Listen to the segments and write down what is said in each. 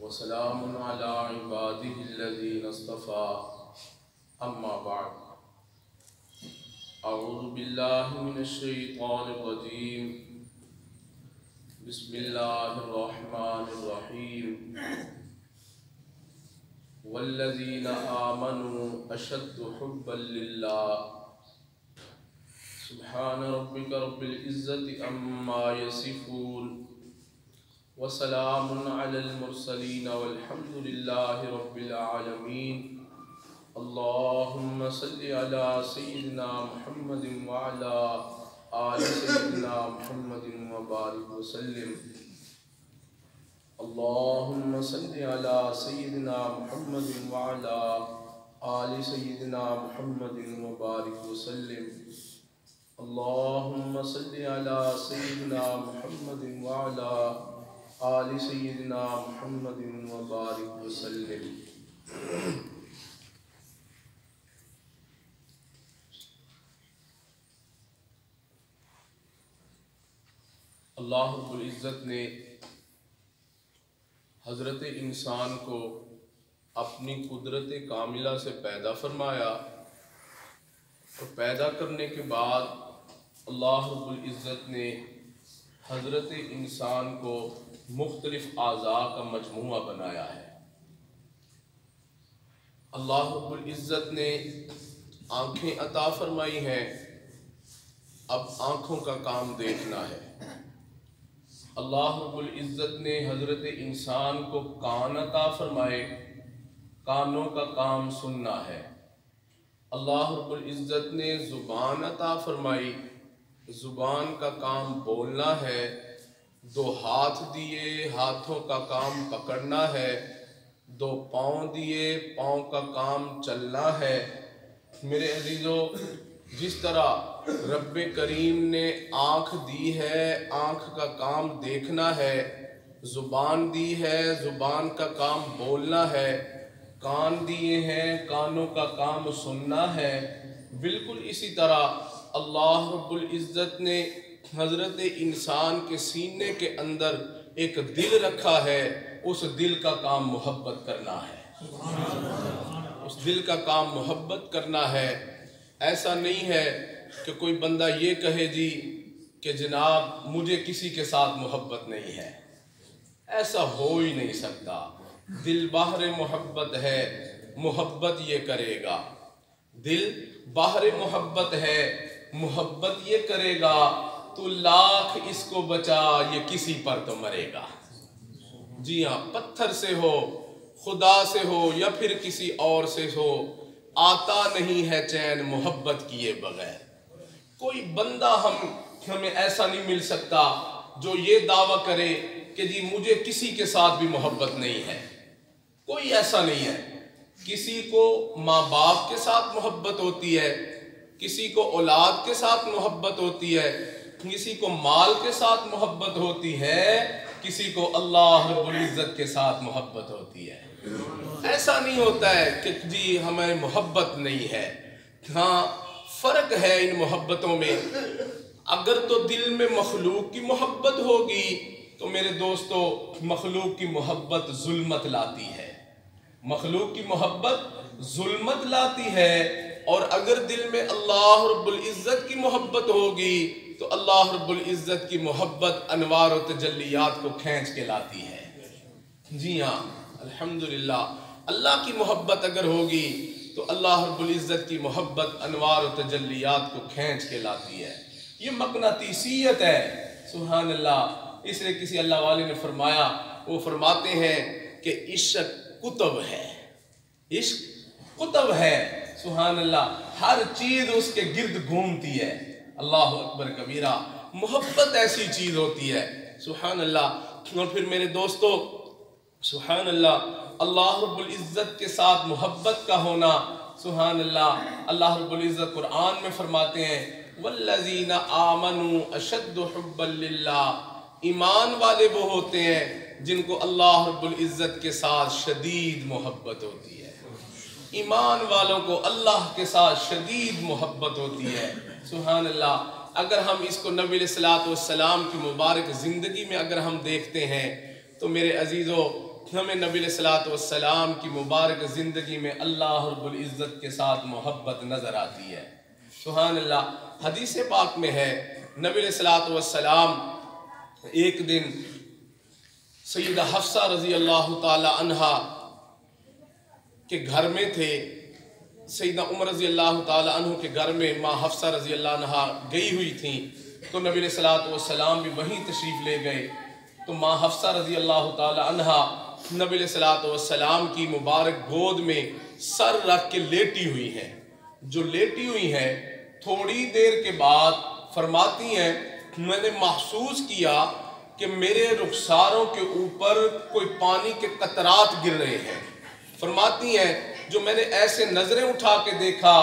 وسلام على عباده الذين اصطفى أما بعد أعوذ بالله من الشيطان الرجيم بسم الله الرحمن الرحيم والذين آمنوا أشد حبا لله سبحان ربك رب العزة عما يصفون وسلام على المرسلين والحمد لله رب العالمين اللهم صل على سيدنا محمد وعلى آل سيدنا محمد وبارك وسلم اللهم صل على سيدنا محمد وعلى آل سيدنا محمد وبارك وسلم اللهم صل على سيدنا محمد وعلى آل سيدنا محمد وبارك وسلم. اللہ رب العزت نے حضرت انسان کو اپنی قدرت کاملہ سے پیدا فرمایا اور پیدا کرنے کے بعد اللہ رب العزت نے حضرت انسان کو مختلف اعضاء کا مجموعہ بنایا ہے. اللہ رب العزت نے آنکھیں عطا فرمائی ہیں، اب آنکھوں کا کام دیکھنا ہے. اللہ رب العزت نے حضرت انسان کو کان عطا فرمائے، کانوں کا کام سننا ہے. اللہ رب العزت نے زبان عطا فرمائی، زبان کا کام بولنا ہے. دو ہاتھ دیے، ہاتھوں کا کام پکڑنا ہے. دو پاؤں دیے، پاؤں کا کام چلنا ہے. میرے عزیزو، جس طرح رب کریم نے آنکھ دی ہے، آنکھ کا کام دیکھنا ہے. زبان دی ہے، زبان کا کام بولنا ہے. کان دیے ہیں، کانوں کا کام سننا ہے. بالکل اسی طرح اللہ رب العزت نے حضرت انسان کے سینے کے اندر ایک دل رکھا ہے. اس دل کا کام محبت کرنا ہے. اس دل کا کام محبت کرنا ہے. ایسا نہیں ہے کہ کوئی بندہ یہ کہے جی کہ جناب مجھے کسی کے ساتھ محبت نہیں ہے. ایسا ہو ہی نہیں سکتا. دل باہر محبت ہے، محبت یہ کرے گا. دل باہر محبت ہے، محبت یہ کرے گا. تو لاکھ اس کو بچا، یہ کسی پر تو مرے گا. جی ہاں، پتھر سے ہو، خدا سے ہو یا پھر کسی اور سے ہو، آتا نہیں ہے چین محبت کیے بغیر. کوئی بندہ ہمیں ایسا نہیں مل سکتا جو یہ دعویٰ کرے کہ جی مجھے کسی کے ساتھ بھی محبت نہیں ہے. کوئی ایسا نہیں ہے. کسی کو ماں باپ کے ساتھ محبت ہوتی ہے، کسی کو اولاد کے ساتھ محبت ہوتی ہے، کسی کو مال کے ساتھ محبت ہوتی ہے، کسی کو اللہ رب العزت کے ساتھ محبت ہوتی ہے. ایسا نہیں ہوتا ہے کہ جی ہمیں محبت نہیں ہے. ہاں، فرق ہے ان محبتوں میں. اگر تو دل میں مخلوق کی محبت ہوگی تو میرے دوستو، مخلوق کی محبت ظلمت لاتی ہے. مخلوق کی محبت ظلمت لاتی ہے. اور اگر دل میں اللہ رب العزت کی محبت ہوگی تو اللہ رب العزت کی محبت انوار و تجلیات کو کھینچ کے لاتی ہے. جی ہاں، الحمدللہ. اللہ کی محبت اگر ہوگی تو اللہ رب العزت کی محبت انوار و تجلیات کو کھینچ کے لاتی ہے. یہ مقناطیسیت ہے. سبحان اللہ. اس لیے کسی اللہ والے نے فرمایا، وہ فرماتے ہیں کہ عشق قطب ہے. عشق قطب ہے. سبحان اللہ. ہر چیز اس کے گرد گھومتی ہے. اللہ اکبر کبیرہ. محبت ایسی چیز ہوتی ہے. سبحان اللہ. اور پھر میرے دوستو، سبحان اللہ، اللہ رب العزت کے ساتھ محبت کا ہونا. سبحان اللہ. اللہ رب العزت قرآن میں فرماتے ہیں والذین آمنوا اشد حبا للہ. ایمان والے وہ ہوتے ہیں جن کو اللہ رب العزت کے ساتھ شدید محبت ہوتی ہے. ایمان والوں کو اللہ کے ساتھ شدید محبت ہوتی ہے. سبحان اللہ. اگر ہم اس کو نبی علیہ الصلوۃ والسلام کی مبارک زندگی میں اگر ہم دیکھتے ہیں تو میرے عزیزو، ہمیں نبی صلی وسلام کی مبارک زندگی میں اللہ رب العزت کے ساتھ محبت نظر آتی ہے۔ سبحان اللہ۔ حدیث پاک میں ہے نبی صلی وسلام ایک دن سیدہ حفصہ رضی اللہ تعالی عنہا کے گھر میں تھے۔ سیدنا عمر رضی اللہ تعالی عنہ کے گھر میں ماں حفصہ رضی اللہ عنہا گئی ہوئی تھیں، تو نبی علیہ السلام بھی وہیں تشریف لے گئے۔ تو ماں حفصہ رضی اللہ تعالی عنہا نبی علیہ السلام کی مبارک گود میں سر رکھ کے لیٹی ہوئی ہیں۔ جو لیٹی ہوئی ہیں تھوڑی دیر کے بعد فرماتی ہیں میں نے محسوس کیا کہ میرے رخساروں کے اوپر کوئی پانی کے قطرات گر رہے ہیں۔ فرماتی ہیں جو میں نے ایسے نظریں اٹھا کے دیکھا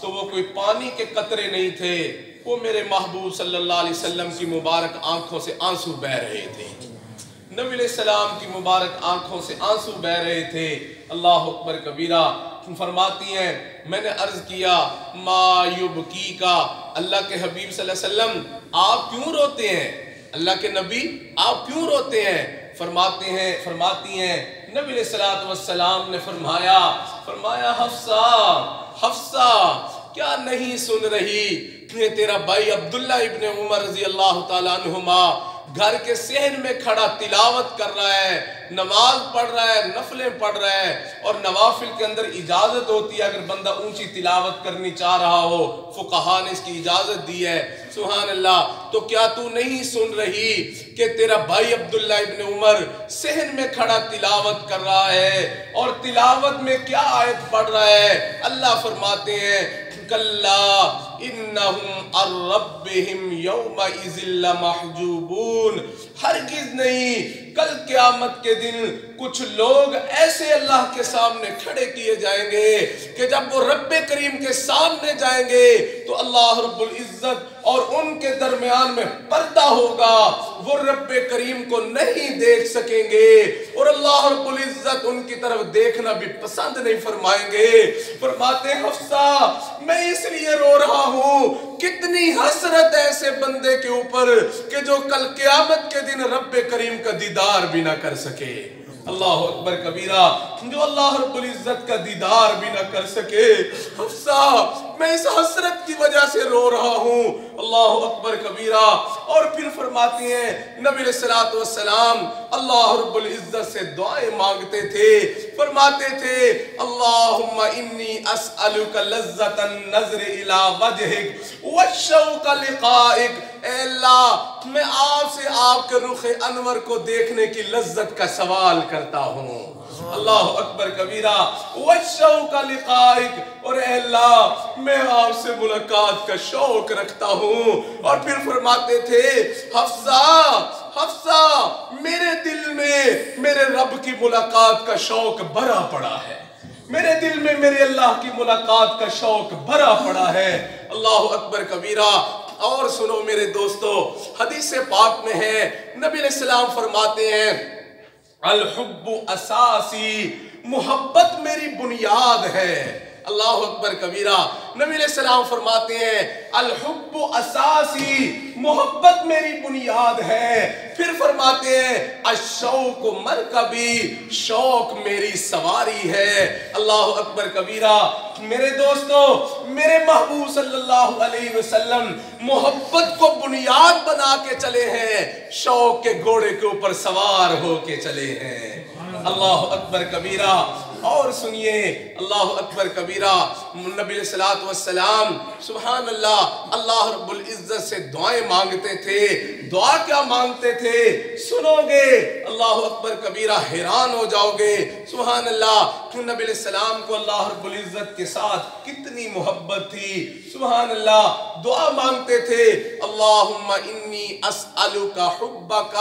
تو وہ کوئی پانی کے قطرے نہیں تھے، وہ میرے محبوب صلی اللہ علیہ وسلم کی مبارک آنکھوں سے آنسو بہہ رہے تھے۔ نبی علیہ السلام کی مبارک آنکھوں سے آنسو بہہ رہے تھے۔ اللہ اکبر کبیرہ۔ فرماتی ہیں میں نے عرض کیا ما یبکی کا، اللہ کے حبیب صلی اللہ علیہ وسلم آپ کیوں روتے ہیں؟ اللہ کے نبی آپ کیوں روتے ہیں؟ فرماتی ہیں نبی علیہ السلام نے فرمایا حفصہ کیا نہیں سن رہی کہ تیرا بھائی عبداللہ ابن عمر رضی اللہ تعالیٰ عنہما گھر کے صحن میں کھڑا تلاوت کر رہا ہے، نماز پڑھ رہا ہے، نفلیں پڑھ رہا ہے، اور نوافل کے اندر اجازت ہوتی ہے اگر بندہ اونچی تلاوت کرنی چاہ رہا ہو، فقہا نے اس کی اجازت دی ہے۔ سبحان اللہ۔ تو کیا تو نہیں سن رہی کہ تیرا بھائی عبداللہ ابن عمر صحن میں کھڑا تلاوت کر رہا ہے، اور تلاوت میں کیا آیت پڑھ رہا ہے؟ اللہ فرماتے ہیں کلا انہم عن ربہم یومئذ لمحجوبون، ہرگز نہیں، کل قیامت کے دن کچھ لوگ ایسے اللہ کے سامنے کھڑے کیے جائیں گے کہ جب وہ رب کریم کے سامنے جائیں گے تو اللہ رب العزت اور ان کے درمیان میں پردہ ہوگا، وہ رب کریم کو نہیں دیکھ سکیں گے، اور اللہ رب العزت ان کی طرف دیکھنا بھی پسند نہیں فرمائیں گے۔ فرماتے ہیں حفصہ میں اس لیے رو رہا ہوں، کتنی حسرت ایسے بندے کے اوپر کہ جو کل قیامت کے دن رب کریم کا دیدار بھی نہ کر سکے۔ اللہ اکبر کبیرہ۔ جو اللہ رب العزت کا دیدار بھی نہ کر سکے۔ حفصہ میں اس حسرت کی وجہ سے رو رہا ہوں۔ اللہ اکبر کبیرہ۔ اور پھر فرماتی ہیں نبی علیہ السلام اللہ رب العزت سے دعائیں مانگتے تھے، فرماتے تھے اللہم انی اسألک لذت النظر الی وجہک والشوق لقائک، اے اللہ میں آپ سے آپ کے رخ انور کو دیکھنے کی لذت کا سوال کرتا ہوں۔ اللہ اکبر کبیرہ۔ والشوق لقائک، اور اے اللہ میں آپ سے ملاقات کا شوق رکھتا ہوں۔ اور پھر فرماتے تھے حفصہ میرے دل میں میرے رب کی ملاقات کا شوق بھرا پڑا ہے، میرے دل میں میرے اللہ کی ملاقات کا شوق بھرا پڑا ہے۔ اللہ اکبر کبیرہ۔ اور سنو میرے دوستو، حدیث پاک میں ہے نبی علیہ السلام فرماتے ہیں الحب اساسی، محبت میری بنیاد ہے۔ اللہ اکبر کبیرہ۔ نبی علیہ السلام فرماتے ہیں الحب اساسی، محبت میری بنیاد ہے۔ پھر فرماتے ہیں الشوق مرکبی، شوق میری سواری ہے۔ اللہ اکبر کبیرہ۔ میرے دوستو، میرے محبوب صلی اللہ علیہ وسلم محبت کو بنیاد بنا کے چلے ہیں، شوق کے گھوڑے کے اوپر سوار ہو کے چلے ہیں۔ اللہ اکبر کبیرہ۔ اور سنیے اللہ اکبر کبیرہ، نبی علیہ السلام سبحان اللہ اللہ رب العزت سے دعائیں مانگتے تھے۔ دعا کیا مانگتے تھے سنو گے اللہ اکبر کبیرہ، حیران ہو جاؤ گے۔ سبحان اللہ، نبی علیہ السلام کو اللہ رب العزت کے ساتھ کتنی محبت تھی۔ سبحان اللہ، دعا مانگتے تھے اللہم انی اسألک حبک،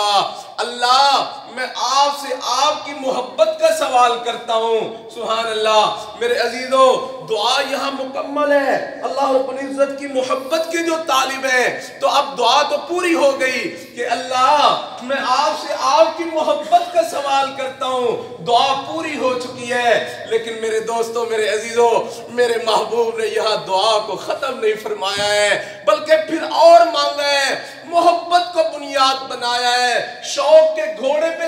اللہ میں آپ سے آپ کی محبت کا سوال کرتا ہوں۔ سبحان اللہ میرے عزیزو، دعا یہاں مکمل ہے، اللہ رب العزت کی محبت کے جو طالب ہیں، تو اب دعا تو پوری ہو گئی کہ اللہ میں آپ سے آپ کی محبت کا سوال کرتا ہوں۔ دعا پوری ہو چکی ہے، لیکن میرے دوستو میرے عزیزو، میرے محبوب نے یہاں دعا کو ختم نہیں فرمایا ہے، بلکہ پھر اور مانگا ہے، محبت کو بنیاد بنایا ہے، شوق کے گھوڑے پہ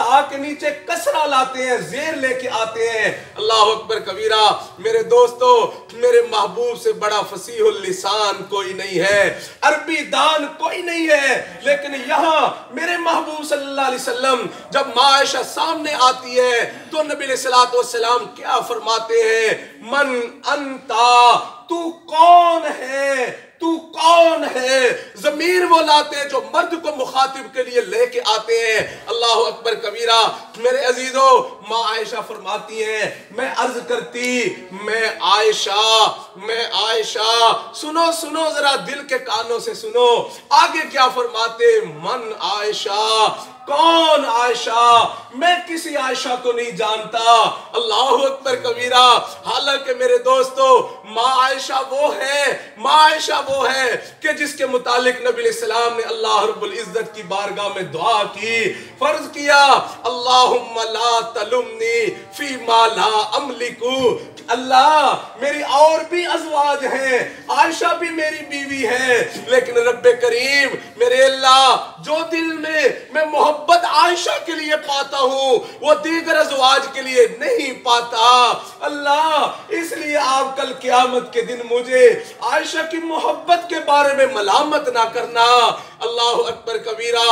تا کے نیچے کسرہ لاتے ہیں، زیر لے کے آتے ہیں۔ اللہ اکبر کبیرہ۔ میرے دوستو، میرے محبوب سے بڑا فصیح اللسان کوئی نہیں ہے، عربی دان کوئی نہیں ہے، لیکن یہاں میرے محبوب صلی اللہ علیہ وسلم جب ماں عائشہ سامنے آتی ہے تو نبی علیہ السلام کیا فرماتے ہیں؟ من انتا، تو کون ہے، تو کون ہے؟ ضمیر وہ لاتے ہیں جو مرد کو مخاطب کے لیے لے کے آتے ہیں۔ اللہ اکبر کبیرہ۔ میرے عزیزو، ماں عائشہ فرماتی ہیں، میں عرض کرتی، میں عائشہ، سنو سنو ذرا دل کے کانوں سے سنو، آگے کیا فرماتے؟ من عائشہ، کون عائشہ؟ میں کسی عائشہ کو نہیں جانتا۔ اللہ اکبر کبیرہ۔ حالانکہ میرے دوستو، ماں عائشہ وہ ہے کہ جس کے متعلق نبی علیہ السلام نے اللہ رب العزت کی بارگاہ میں دعا کی، فرض کیا، اللہم لا تلمنی فی ما لا املکو، اللہ میری اور بھی ازواج ہیں، عائشہ بھی میری بیوی ہے، لیکن رب کریم میرے اللہ، جو دل میں محبت عائشہ کے لیے پاتا ہوں وہ دیگر ازواج کے لیے نہیں پاتا۔ اللہ، اس لیے آپ کل قیامت کے دن مجھے عائشہ کی محبت کے بارے میں ملامت نہ کرنا۔ اللہ اکبر کبیرہ۔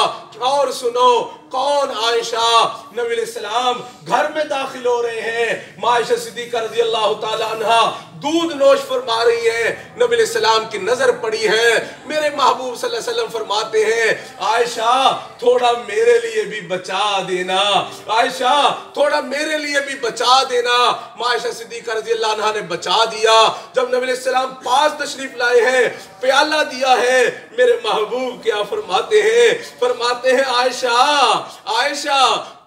اور سنو، کون عائشہ؟ نبی علیہ السلام گھر میں داخل ہو رہے ہیں، ماں عائشہ صدیقہ رضی اللہ تعالی عنہا دودھ نوش فرما رہی ہے، نبی علیہ السلام کی نظر پڑی ہے، میرے محبوب صلی اللہ علیہ وسلم فرماتے ہیں، عائشہ تھوڑا میرے لیے بھی بچا دینا، عائشہ تھوڑا میرے لیے بھی بچا دینا۔ ماں عائشہ صدیقہ رضی اللہ عنہا نے بچا دیا۔ جب نبی علیہ السلام پاس تشریف لائے ہیں، پیالہ دیا ہے، میرے محبوب کیا فرماتے ہیں؟ فرماتے ہیں، عائشہ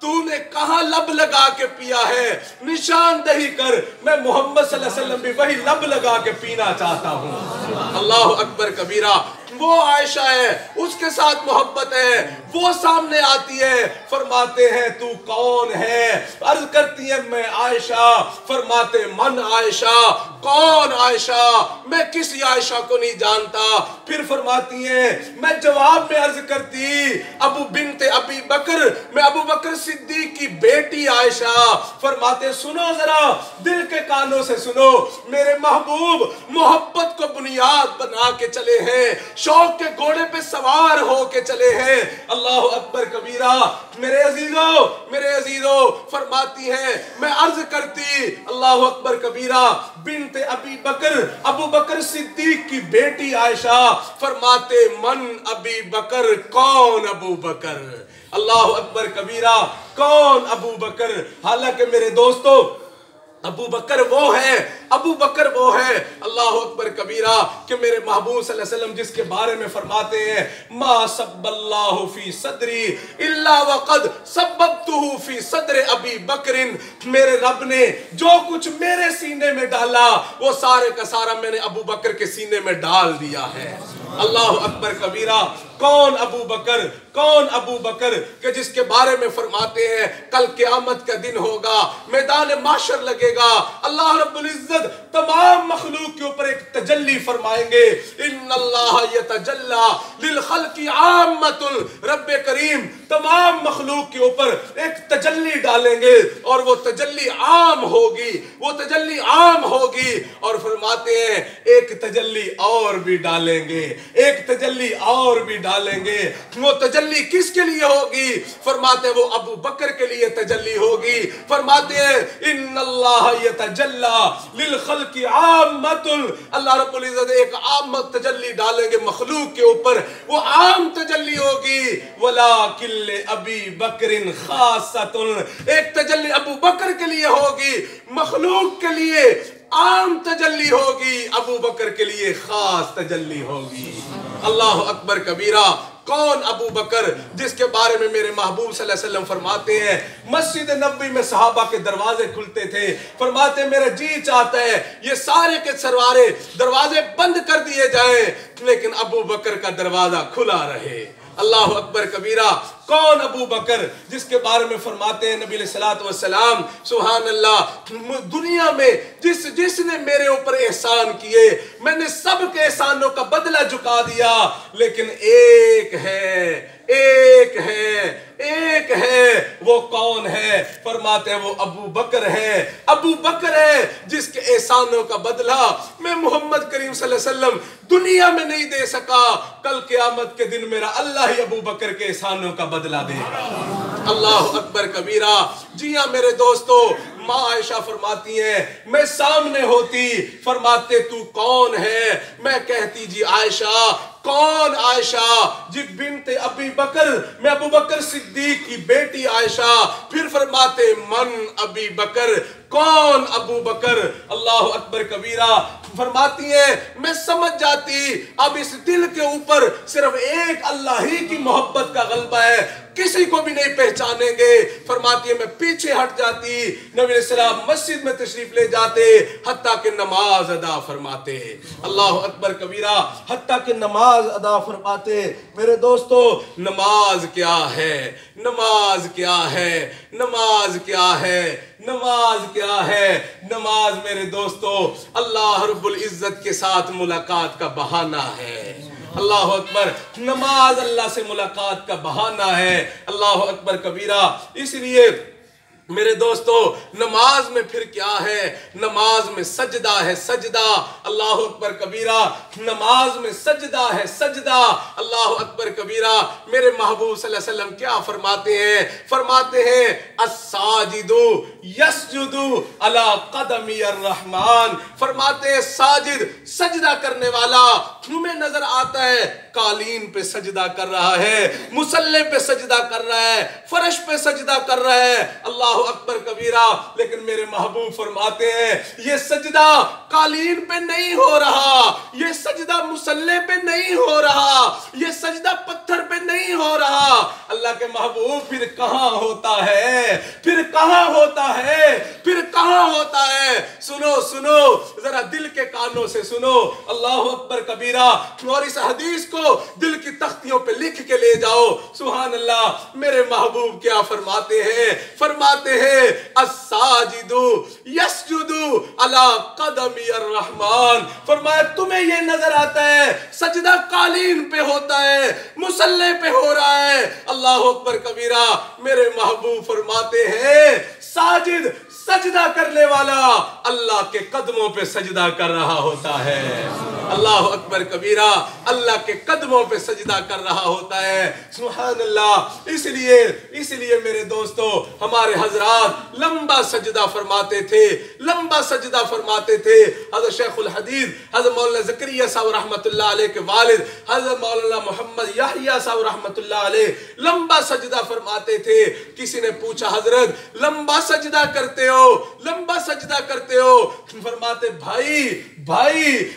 تو نے کہاں لب لگا کے پیا ہے؟ نشاندہی کر، میں محمد صلی اللہ علیہ وسلم بھی وہی لب لگا کے پینا چاہتا ہوں۔ اللہ اکبر کبیرہ۔ وہ عائشہ ہے، اس کے ساتھ محبت ہے، وہ سامنے آتی ہے، فرماتے ہیں تو کون ہے؟ عرض کرتی ہے میں عائشہ، فرماتے من عائشہ، کون عائشہ؟ میں کسی عائشہ کو نہیں جانتا۔ پھر فرماتی ہیں، میں جواب میں عرض کرتی، ابو بنت ابی بکر، میں ابو بکر صدیق کی بیٹی عائشہ۔ فرماتے سنو ذرا دل کے کانوں سے سنو، میرے محبوب محبت کو بنیاد بنا کے چلے ہیں، شوق کے گھوڑے پہ سوار ہو کے چلے ہیں۔ اللہ اکبر کبیرہ۔ میرے عزیزو فرماتی ہیں، میں عرض کرتی، اللہ اکبر کبیرہ، بنت ابی بکر، ابو بکر صدیق کی بیٹی عائشہ۔ فرماتے من ابی بکر، کون ابو بکر؟ اللہ اکبر کبیرہ، کون ابو بکر؟ حالانکہ میرے دوستو، ابو بکر وہ ہے، اللہ اکبر کبیرہ، کہ میرے محبوب صلی اللہ علیہ وسلم جس کے بارے میں فرماتے ہیں، ما سب اللہ فی صدری الا وقد سببتہ فی صدر ابی بکر، میرے رب نے جو کچھ میرے سینے میں ڈالا وہ سارے کا سارا میں نے ابو بکر کے سینے میں ڈال دیا ہے۔ اللہ اکبر کبیرہ۔ کون ابو بکر کہ جس کے بارے میں فرماتے ہیں کل قیامت کا دن ہوگا، میدان محشر لگے گا، اللہ رب العزت تمام مخلوق کے اوپر ایک تجلی فرمائیں گے، ان اللہ یتجلی للخلق عامۃ، رب کریم تمام مخلوق کے اوپر ایک تجلی ڈالیں گے اور وہ تجلی عام ہوگی، اور فرماتے ہیں ایک تجلی اور بھی ڈالیں گے، وہ تجلی کس کے لیے ہوگی؟ فرماتے ہیں وہ ابو بکر کے لیے تجلی ہوگی۔ فرماتے ہیں ان اللہ یتجلی للخلق عامۃ، اللہ رب العزت ایک عام تجلی ڈالیں گے مخلوق کے اوپر، وہ عام تجلی ہوگی، ولکن لابی بکر خاصۃ، ایک تجلی ابو بکر کے لیے ہوگی، مخلوق کے لیے عام تجلی ہوگی، ابو بکر کے لیے خاص تجلی ہوگی۔ اللہ اکبر کبیرہ۔ کون ابو بکر جس کے بارے میں میرے محبوب صلی اللہ علیہ وسلم فرماتے ہیں، مسجد نبوی میں صحابہ کے دروازے کھلتے تھے، فرماتے میرا جی چاہتا ہے یہ سارے کے سروارے دروازے بند کر دیے جائیں لیکن ابو بکر کا دروازہ کھلا رہے۔ اللہ اکبر کبیرہ۔ کون ابو بکر جس کے بارے میں فرماتے ہیں نبی علیہ السلام، سبحان اللہ، دنیا میں جس نے میرے اوپر احسان کیے میں نے سب کے احسانوں کا بدلہ چکا دیا، لیکن ایک ایک ہے وہ کون ہے؟ فرماتے ہیں وہ ابو بکر ہے، ابو بکر ہے جس کے احسانوں کا بدلہ میں محمد کریم صلی اللہ علیہ وسلم دنیا میں نہیں دے سکا، کل قیامت کے دن میرا اللہ ہی ابو بکر کے احسانوں کا بدلہ دے گا۔ اللہ اکبر کبیرہ۔ جی ہاں میرے دوستو، ماں عائشہ فرماتی ہیں میں سامنے ہوتی، فرماتے تو کون ہے؟ میں کہتی جی عائشہ۔ کون عائشہ؟ جی بنت ابی بکر، میں ابو بکر صدیق کی بیٹی عائشہ۔ پھر فرماتے من ابی بکر، کون ابو بکر؟ اللہ اکبر کبیرہ۔ فرماتی ہیں میں سمجھ جاتی اب اس دل کے اوپر صرف ایک اللہ ہی کی محبت کا غلبہ ہے، کسی کو بھی نہیں پہچانیں گے۔ فرماتی ہے میں پیچھے ہٹ جاتی، نبی علیہ السلام مسجد میں تشریف لے جاتے، حتیٰ کہ نماز ادا فرماتے۔ اللہ اکبر کبیرہ۔ حتیٰ کہ نماز ادا فرماتے۔ میرے دوستو نماز کیا ہے؟ نماز کیا ہے؟ نماز کیا ہے؟ نماز کیا ہے؟ نماز میرے دوستو اللہ رب العزت کے ساتھ ملاقات کا بہانہ ہے۔ اللہ اکبر۔ نماز اللہ سے ملاقات کا بہانہ ہے۔ اللہ اکبر کبیرہ۔ اس لیے میرے دوستو نماز میں پھر کیا ہے؟ نماز میں سجدہ ہے، سجدہ۔ اللہ اکبر کبیرہ۔ نماز میں سجدہ ہے، سجدہ۔ اللہ اکبر کبیرہ۔ میرے محبوب صلی اللہ علیہ وسلم کیا فرماتے ہیں؟ فرماتے ہیں الساجد یسجد علی قدم الرحمن۔ فرماتے ہیں ساجد، سجدہ کرنے والا تمہیں نظر آتا ہے قالین پہ سجدہ کر رہا ہے، مصلی پہ سجدہ کر رہا ہے، فرش پہ سجدہ کر رہا ہے۔ اللہ اکبر کبیرہ۔ لیکن میرے محبوب فرماتے ہیں یہ سجدہ قالین پہ نہیں ہو رہا، یہ سجدہ مصلی پہ نہیں ہو رہا، یہ سجدہ پتھر پہ نہیں ہو رہا۔ اللہ کے محبوب پھر کہاں ہوتا ہے؟ پھر کہاں ہوتا ہے؟ پھر کہاں ہوتا ہے؟ سنو سنو ذرا دل کے کانوں سے سنو۔ اللہ اکبر کبیرہ۔ اور اس حدیث کو دل کی تختیوں پہ لکھ کے لے جاؤ۔ سبحان اللہ۔ میرے محبوب کیا فرماتے ہیں؟ فرماتے ہیں الساجد یسجد علی قدم الرحمن۔ فرمایا تمہیں یہ نظر آتا ہے سجدہ قالین پہ ہوتا ہے، مصلی پہ ہو رہا ہے۔ اللہ اکبر کبیرہ۔ میرے محبوب فرماتے ہیں ساجد، سجدہ کرنے والا اللہ کے قدموں پہ سجدہ کر رہا ہوتا ہے۔ اللہ اکبر کبیرہ۔ اللہ کے قدموں پہ سجدہ کر رہا ہوتا ہے۔ سبحان اللہ۔ اس لیے میرے دوستو ہمارے حضرات لمبا سجدہ فرماتے تھے، لمبا سجدہ فرماتے تھے۔ حضرت شیخ الحدیث حضرت مولانا زکریا صاحب رحمت اللہ علیہ کے والد حضرت مولانا محمد یحییٰ صاحب رحمت اللہ علیہ لمبا سجدہ فرماتے تھے۔ کسی نے پوچھا حضرت لمبا سجدہ کرتے ہو، لمبا سجدہ کرتے ہو؟ فرماتے بھائی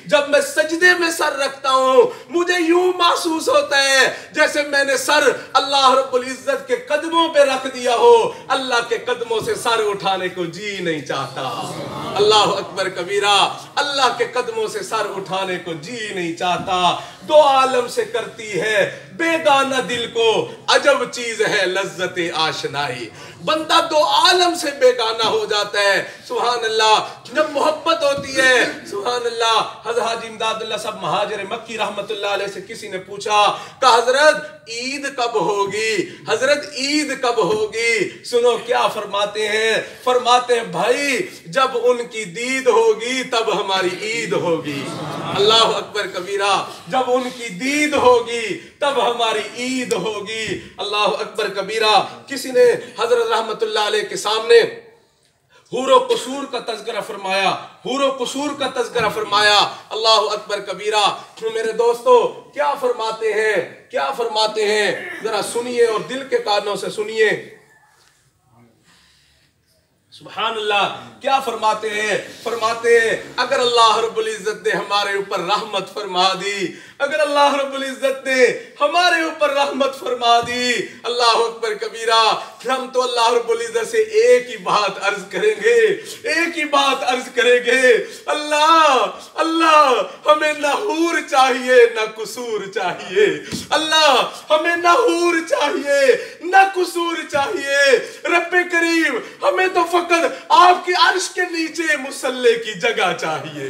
جب میں سجدے میں سر رکھتا ہوں مجھے یوں محسوس ہوتا ہے جیسے میں نے سر اللہ رب العزت کے قدموں پہ رکھ دیا ہو۔ اللہ کے قدموں سے سر اٹھانے کو جی نہیں چاہتا۔ اللہ اکبر کبیرہ۔ اللہ کے قدموں سے سر اٹھانے کو جی نہیں چاہتا۔ دو عالم سے کرتی ہے بیگانہ دل کو عجب چیز ہے لذت آشنائی۔ بندہ دو عالم سے بیگانہ ہو جاتا ہے۔ سبحان اللہ۔ جب محبت ہوتی ہے، سبحان اللہ۔ حضرت حاجی امداد اللہ صاحب مہاجر مکی رحمت اللہ علیہ سے کسی نے پوچھا کہ حضرت عید کب ہوگی؟ حضرت عید کب ہوگی؟ سنو کیا فرماتے ہیں؟ فرماتے ہیں بھائی جب ان کی دید ہوگی تب ہماری عید ہوگی۔ اللہ اکبر کبیرہ۔ جب ان کی دید ہوگی تب ہماری عید ہوگی۔ اللہ اکبر کبیرہ۔ کسی نے حضرت رحمت اللہ علیہ کے سامنے حور و قصور کا تذکرہ فرمایا، حور و قصور کا تذکرہ فرمایا۔ اللہ اکبر کبیرہ۔ میرے دوستو کیا فرماتے ہیں؟ کیا فرماتے ہیں؟ ذرا سنیے اور دل کے کانوں سے سنیے۔ سبحان اللہ۔ کیا فرماتے ہیں؟ فرماتے ہیں اگر اللہ رب العزت نے ہمارے اوپر رحمت فرما دی، اگر اللہ رب العزت نے ہمارے اوپر رحمت فرما دی، اللہ اکبر کبیرہ، ہم تو اللہ رب العزت سے ایک ہی بات عرض کریں گے، ایک ہی بات عرض کریں گے، اللہ اللہ ہمیں نہ حور چاہیے نہ قصور چاہیے، اللہ ہمیں نہ حور چاہیے نہ قصور چاہیے، رب کریم ہمیں تو فقط آپ کی عرش کے نیچے مصلی کی جگہ چاہیے،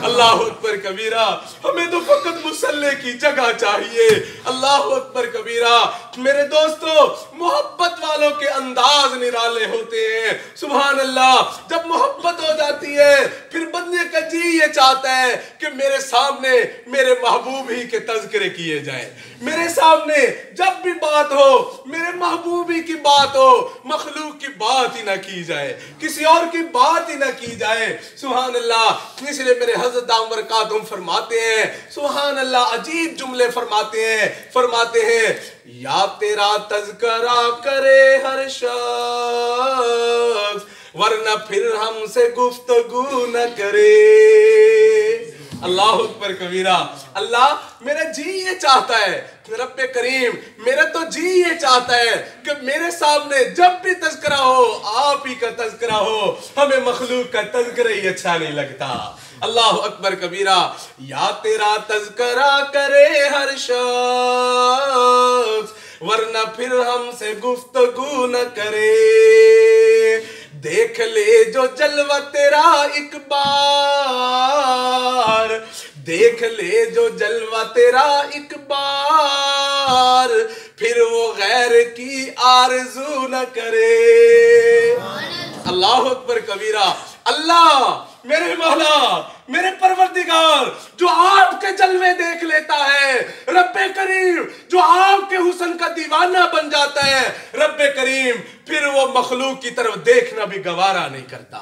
اللہ اکبر کبیرہ، ہمیں تو فقط مصلی کی جگہ چاہیے، اللہ اکبر کبیرہ۔ میرے دوستو، محبت والوں کے انداز نرالے ہوتے ہیں، سبحان اللہ۔ جب محبت ہو جاتی ہے پھر بندے کا جی یہ چاہتا ہے کہ میرے سامنے میرے محبوب ہی کے تذکرے کیے جائیں، میرے سامنے جب بھی بات ہو میرے محبوب ہی کی بات ہو، مخلوق کی بات ہی نہ کی جائے، کسی اور کی بات ہی نہ کی جائے، سبحان اللہ۔ اس لیے میرے حضرت دامت برکاتہم فرماتے ہیں، سبحان اللہ، عجیب جملے فرماتے ہیں، یا تیرا تذکرہ کرے ہر شخص ورنہ پھر ہم سے گفتگو نہ کرے۔ اللہ اکبر کبیرہ۔ اللہ میرا جی یہ چاہتا ہے، رب کریم میرا تو جی یہ چاہتا ہے کہ میرے سامنے جب بھی تذکرہ ہو آپ ہی کا تذکرہ ہو، ہمیں مخلوق کا تذکرہ ہی اچھا نہیں لگتا۔ اللہ اکبر کبیرہ۔ یا تیرا تذکرہ کرے ہر شخص ورنہ پھر ہم سے گفتگو نہ کرے، دیکھ لے جو جلوہ تیرا ایک بار، دیکھ لے جو جلوہ تیرا ایک بار، پھر وہ غیر کی آرزو نہ کرے۔ اللہ اکبر کبیرہ۔ اللہ میرے مولا، میرے پروردگار، جو آپ کے جلوے دیکھ لیتا ہے، رب کریم جو آپ کے حسن کا دیوانہ بن جاتا ہے، رب کریم پھر وہ مخلوق کی طرف دیکھنا بھی گوارا نہیں کرتا۔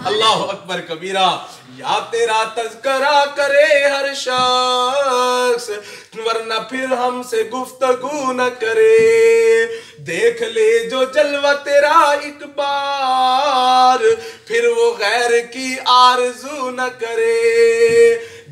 اللہ اکبر کبیرہ۔ یا تیرا تذکرہ کرے ہر شخص ورنہ پھر ہم سے گفتگو نہ کرے، دیکھ لے جو جلوہ تیرا ایک بار، پھر وہ غیر کی آرزو نہ کرے،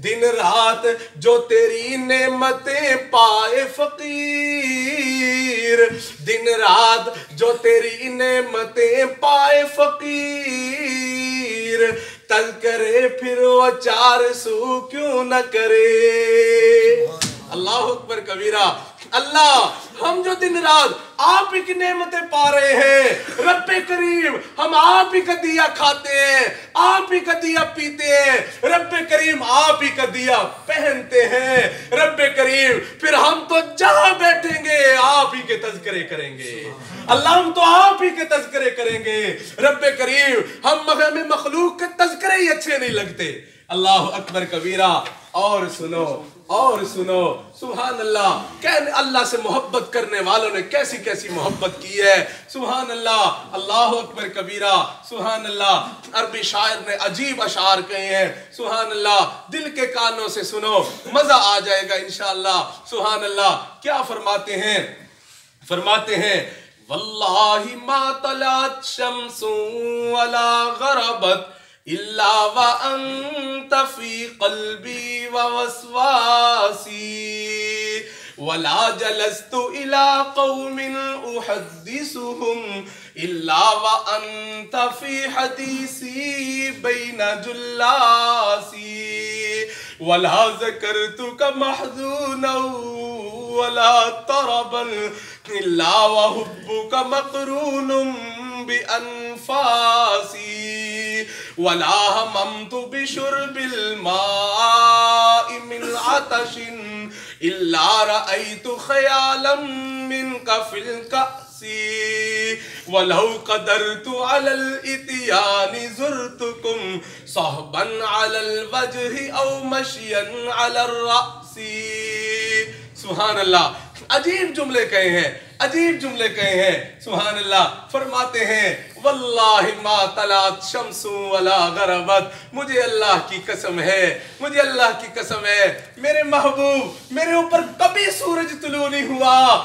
دن رات جو تیری نعمتیں پائے فقیر، دن رات جو تیری نعمتیں پائے فقیر، تذکرے پھر وہ چار سو کیوں نہ کرے۔ اللہ اکبر کبیرہ۔ اللہ ہم جو دن رات آپ ہی کی نعمتیں پا رہے ہیں، رب کریم ہم آپ ہی کا دیا کھاتے ہیں، آپ ہی کا دیا پیتے ہیں، رب کریم آپ ہی کا دیا پہنتے ہیں، رب کریم پھر ہم تو جہاں بیٹھیں گے آپ ہی کے تذکرے کریں گے، اللہ ہم تو آپ ہی کے تذکرے کریں گے، رب کریم ہمیں مخلوق کے تذکرے ہی اچھے نہیں لگتے۔ اللہ اکبر کبیرہ۔ اور سنو، اور سنو، سبحان اللہ، اللہ سے محبت کرنے والوں نے کیسی کیسی محبت کی ہے، سبحان اللہ، اللہ اکبر کبیرہ، سبحان اللہ۔ عربی شاعر نے عجیب اشعار کہے ہیں، سبحان اللہ، دل کے کانوں سے سنو مزہ آ جائے گا انشاءاللہ، سبحان اللہ۔ کیا فرماتے ہیں؟ فرماتے ہیں واللہ ما طلعت شمس ولا غربت الا وانت فی قلبی ووسواسی، ولا جلست الى قوم احدثهم الا وانت فی حدیثی بین جلاسی، ولا ذکرتک محزونا ولا طربا الا وحبک مقرون بانفاسی، ولا هممت بشرب الماء من عطش الا رأيت خيالا منك في الكأس، ولو قدرت على الاتيان زرتكم صحبا على الوجه او مشيا على الرأس۔ سبحان اللہ۔ عجیب جملے کہے ہیں، عجیب جملے کہے ہیں، سبحان اللہ۔ فرماتے ہیں واللہ ما طلعت شمس ولا غربت، مجھے اللہ کی قسم ہے، مجھے اللہ کی قسم ہے، میرے محبوب میرے اوپر کبھی سورج طلوع نہیں ہوا،